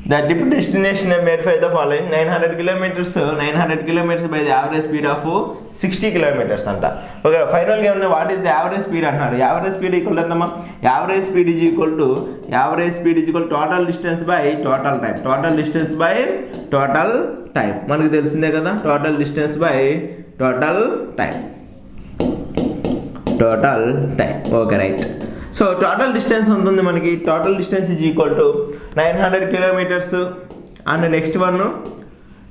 The trip destination made by the following 900 kilometers by the average speed of 60 kilometers anta. Okay, finally what is the average speed annaru? Average speed equal to average speed is equal to total distance by total time. Total distance by total time. మనకు తెలిసిందే కదా, total distance by total time. Total time. Okay, right. So total distance ఉంటుంది మనకి. Total distance is equal to 900 kilometers and next one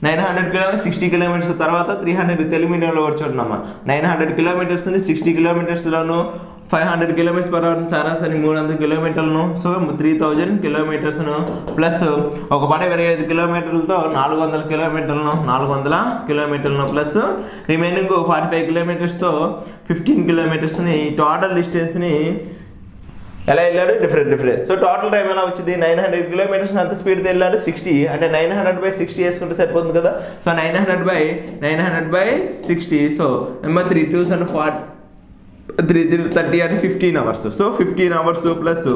900 kilometers 60 kilometers తర్వాత 300 తెలుగు మీడియంలో కూడా చూడమ్మా. 900 kilometers నుండి 60 kilometersలోను 500 kilometers per hour సరాసరి 300 kilometerలను, సో 3000 kilometersను ప్లస్ ఒక పాట 25 kilometerలతో 400 kilometerలను ప్లస్ రిమైనింగ్ 45 kilometersతో 15 kilometersని టోటల్ డిస్టెన్స్ని ఎలా వెళ్ళాడు డిఫరెంట్. సో టోటల్ టైం ఎలా వచ్చింది 900 kilometers అంత స్పీడ్తో వెళ్ళాడు 60 అంటే 900/60 వేసుకుంటే సరిపోతుంది కదా. సో 900/60 సో నెంబర్ 3 2 and 40 30 అంటే 15 hours. So 15 hours plus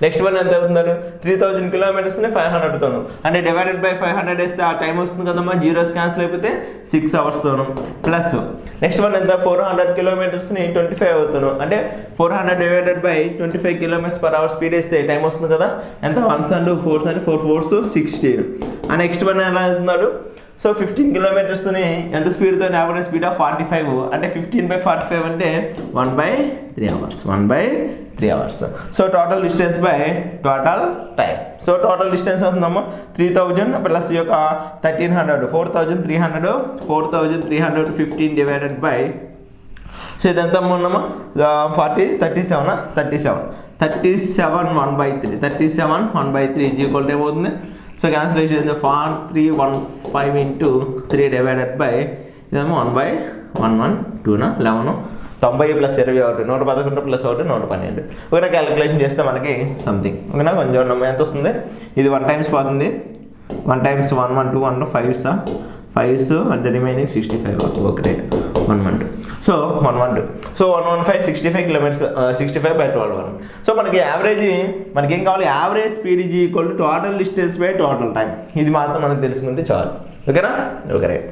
next one ఎంత అవుతుందో 3000 kilometersని 500తోను అంటే డివైడెడ్ బై 500 వేస్తే ఆ టైం వస్తుంది కదమ్మా, జీరోస్ క్యాన్సిల్ అయిపోతే 6 hours ప్లస్ నెక్స్ట్ వన్ ఎంత 400 kilometersని 25 అవుతాను అంటే 400 divided by 25 kilometers per hour speed వేస్తే టైం వస్తుంది కదా, ఎంత 1s and 4s అంటే 4 4s 16. ఆ నెక్స్ట్ వన్ ఎలా అవుతున్నాడు, సో 15 kilometersని ఎంత స్పీడ్తో యావరేజ్ స్పీడ్ ఆఫ్ 45 అంటే 15/45 అంటే 1/3 hours. So total distance by total time. So total distance అవుతుందమ్మా 3000 ప్లస్ ఈ యొక్క 1300 4300 15 డివైడెడ్ బై, సో ఇదంతా ఉన్నామా 37 1/3 ఈజ్ ఈక్వల్ టు ఏమవుతుంది, so cancellation 4315 into 3 divided by ఇదేమో 1/112 11 90 + 21 111 + 1 112. ఒకవేళ క్యాలిక్యులేషన్ చేస్తే మనకి సంథింగ్ ఓకేనా కొంచెం ఎంత వస్తుంది, ఇది 1 times పోతుంది, 1 times 112 1 5s అంటే remaining 65. Okay right 112. So 112 so 115 65 kilometers 65/12. So మనకి యావరేజ్ మనకేం కావాలి, average speed is equal to total distance by total time. ఇది మాత్రం మనకు తెలుసుకుంటే చాలు. ఓకేనా. Okay right.